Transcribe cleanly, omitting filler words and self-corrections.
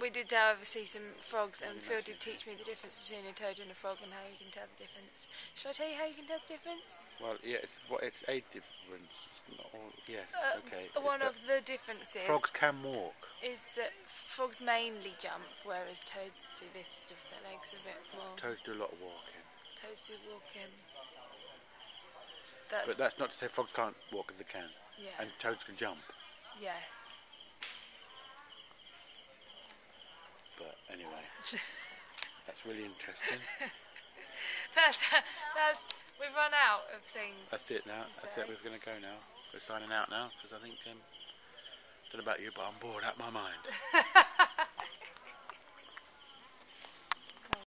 we did, however, see some frogs, and Phil did teach me the difference between a toad and a frog and how you can tell the difference. Shall I tell you how you can tell the difference? Well, yeah, it's a difference. It's not all, yes, okay. One of the differences frogs can walk. Is that frogs mainly jump, whereas toads do this with their legs a bit more. Toads do a lot of walking. Toads do walking. But that's not to say frogs can't walk, because they can. Yeah. And toads can jump. Yeah. But anyway, that's really interesting. that's we've run out of things. That's it now. That's it. We're going to go now. We're signing out now because I think don't know about you, but I'm bored out of my mind.